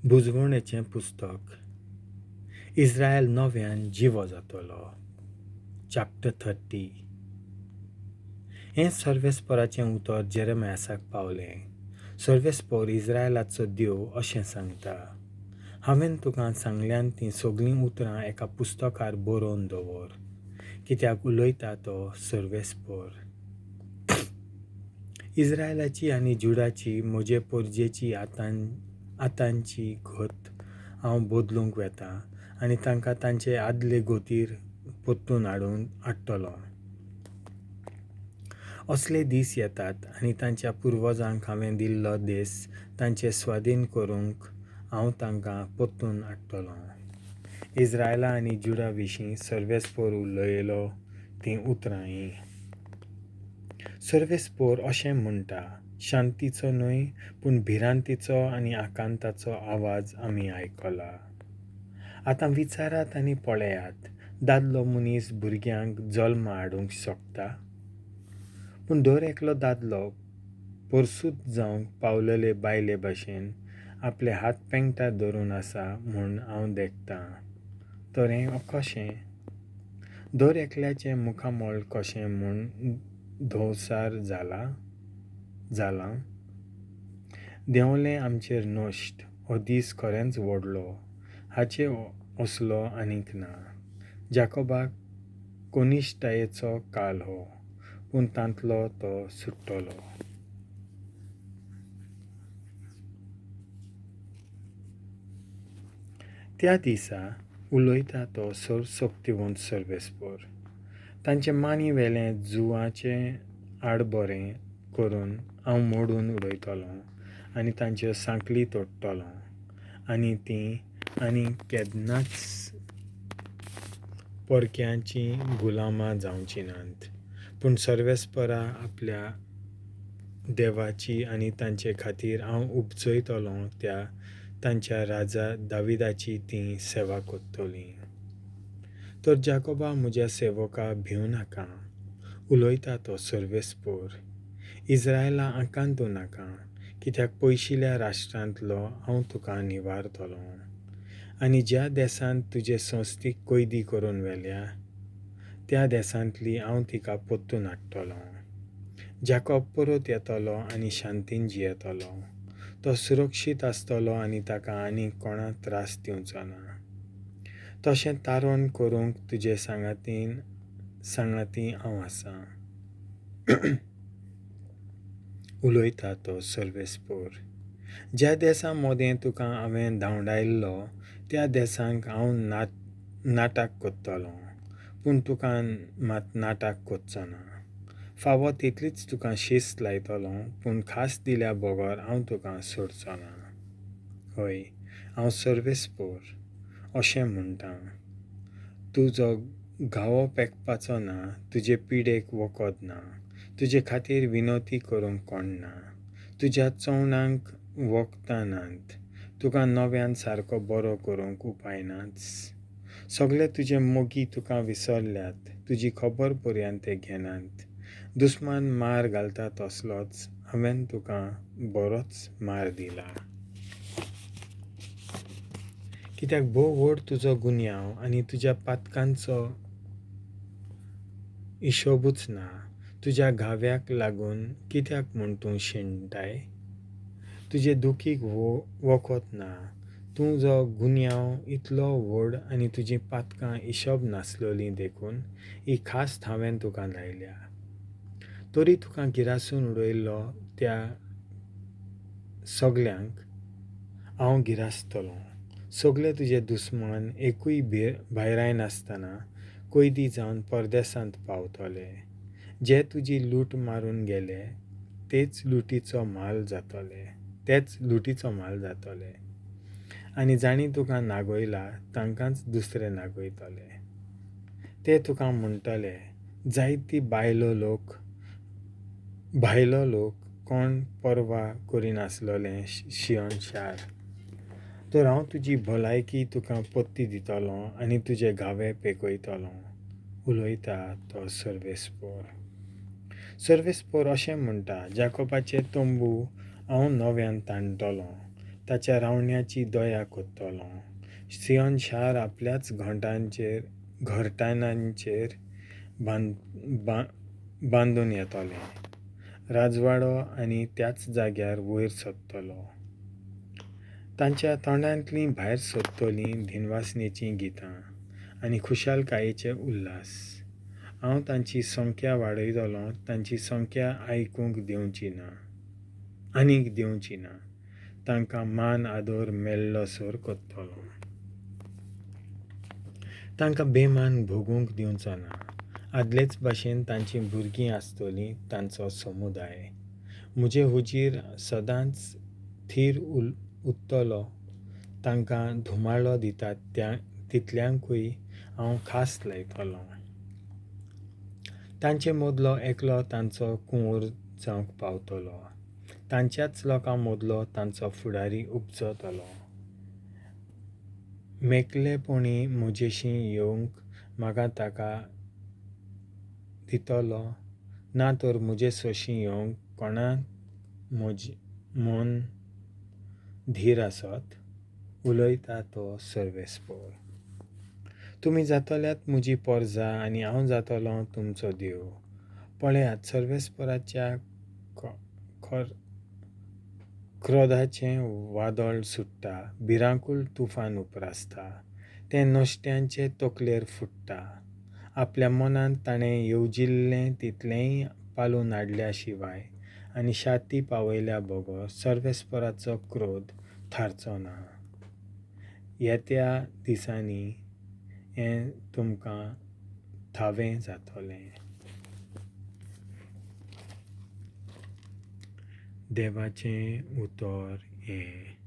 बुजवणेचें पुस्तक इस्रायल नव्यान जिवो जातलो. चॅप्टर 30. हें सर्वेस्पराचें उतर जेरेमियासाक पावलें. सर्वेस्पोर इस्रायलाचो देव अशें सांगता. हांवें तुका सांगल्यान तीं सगळीं उतरां एका पुस्तकार बरोवन दवर, कित्याक उलयता तो सर्वेस्पोर. इस्रायलाची आनी जुडाची म्हजे पोरजेची आतांची घट हांव बदलूंक वेता आनी तांकां तांचे आदले गोतीर परतून हाडटलो. असले दीस येतात आनी तांच्या पुर्वजांक हांवें दिल्लो देश तांचे स्वाधीन करूंक हांव तांकां परतून हाडटलो. इस्रायला आनी जुडा विशीं सर्वेस्पोर उलयलो तीं उतरां हीं. सर्वेस्पोर अशें म्हणटा, शांतीचो न्हय पूण भिरांतीचो आनी आकांताचो आवाज आमी आयकला. आतां विचारात आनी polleiat, dadlo-monis bhurgeank zolma हाडूंक शकता. पूण dôr-eklo दादलो परसूत जावंक पावलेले बायले भाशेन आपले हात पेंगटार धरून आसा म्हूण हांव देखतां. तर हें कशें? dôr-ekleachem मुखामोळ कशें म्हूण धोवसार जालां. देंवलें आमचेर नश्ट हो दीस खरेंच व्हडलो, हाचे असलो आनीक ना. जाकोबाक कोनिश्टायेचो काल हो, पूण तांतलो तो सुट्टलो. त्या दिसा उलयता तो sorvsoktivont Sorvespor. तांचे मानी वेलें जुवाचें आडबरें करून हांव मोडून उडयतलों आनी तांच्यो सांकली तोडटलों आनी तीं आनी केन्नाच परक्यांचीं गुलामां जावचीं नात. पूण सर्वेस्परा आपल्या देवाची आनी तांचे खातीर हांव उपजयतलों त्या तांच्या राजा दाविदाची तीं सेवा करतलीं. तर जाकोबा म्हज्या सेवका भिवू नाका, उलयता तो सर्वेस्पोर. इस्रायला आकांतू नाका, कित्याक पयशिल्ल्या राष्ट्रांतलो हांव तुका निवारतलों. आनी ज्या देशांत तुजे संस्थीक कैदी करून व्हेल्या, त्या देशांतली हांव तिका परतून हाडटलों. जाकोब परत येतलो आनी शांतीन जियेतलो. तो सुरक्षीत आसतलो आनी ताका आनीक कोणा त्रास दिवचो ना. तशें तारण करूंक तुजे सांगाती हांव आसां. उलयता तो सर्वेस्पोर. ज्या देशा मोदें तुका हांवें धांवडायल्लो त्या देशांक हांव नाटाक करतलों, पूण तुका मात नाटाक करचो ना. फावो तितलीच तुका शिस्त लायतलों, पूण खास दिल्या बगर हांव तुका सोडचो ना. हय, हांव सर्वेस्पोर अशें म्हणटां. तुजो घावो पेकपाचो ना, तुजे पिडेक वखद ना, तुजे खातीर विनोती करूंक कोण ना, तुज्या चोवणांक वखदां नात, तुका नव्यान सारको बरो करूंक उपाय नाच. सगळे तुजे मोगी तुका विसरल्यात, तुजी खबर पर्यंत ते घेनात. दुस्मान मार घालता तसलोच हांवें तुका बरोच मार दिला. कित्याक भोव व्हड तुजो गुन्यांव आनी तुज्या पातकांचो हिशोबूच ना. तुज्या घाव्याक लागून कित्याक म्हूण तूं शेणटाय? तुजे दुखीक वखद ना. तुजो गुन्यांव इतलो व्हड आनी तुजीं पातकां हिशोब नासलोलीं देखून ही खास्त हांवें तुका लायल्या. तरी तुका गिरासून उडयल्लो त्या सगळ्यांक हांव गिरासतलों. सगळे तुजे दुस्मान एकूय भायराय नासतना कैदी जावन परदेसांत पावतले. जे तुजी लूट मारून गेले तेच लुटीचो माल जातले. आनी जाणी तुका नागयला तांकांच दुसरे नागयतले. ते तुका म्हणटले, जायती भायलो लोक कोण परवा करिनासलोलें शियोन शार. तर हांव तुजी भलायकी तुका पत्ती दितलों आनी तुजे घावे पेकयतलों. उलयता तो सर्वेस्पोर अशें म्हणटा, जाकोबाचे तंबू हांव नव्यान ताणतलों, ताच्या रावण्याची दया कोत्तलो. सियोन शार आपल्याच घरटांनांचेर बांदून येतले. राजवाडो आनी त्याच जाग्यार वयर सरतलो. तांच्या तोंडांतलीं भायर सरतलीं दिनवासनेचीं गितां आनी खुशालकायेचे उल्हास. हांव तांची संख्या वाडयतलों, तांची संख्या आनीक दिवची ना. तांकां मान आदर मेळ्ळोसर कोत्तलो. तांकां बेमान भोगूंक दिवचो ना. आदलेच भाशेन तांचीं भुरगीं आसतलीं, तांचो समुदाय. म्हजे हुजीर सदांच थीर उरतलो. तांकां धुमाळो दितात तितल्यांकूय हांव खास लायतलों. तांचे मदलो एकलो तांचो कुंवर जावंक पावतलो. तांच्याच लोकां मदलो तांचो फुडारी उपजतलो. मेकलेपणी म्हजेशीं येवंक म्हाका ताका दितलो, ना तर म्हजे सोशीं येवंक कोणाक म्हूण धीर आसत. उलयता तो सर्वेस्पोर. तुमी जातल्यात म्हजी पोरजां आनी हांव जातलों तुमचो देव. polleiat सर्वेस्पोराच्या क्रोधाचें वादळ सुट्टा. भिरांकूळ तुफान उपरासता. तें नश्ट्यांचे तकलेर फुट्टा. आपल्या मनांत ताणें येवजिल्लें तितलेंय पालून हाडल्या शिवाय आनी शाती पावयल्या बगर सर्वेस्पोराचो क्रोध थारचो ना. येत्या दिसांनी हें तुमकां थावें जातलें. देवाचें उतर हें.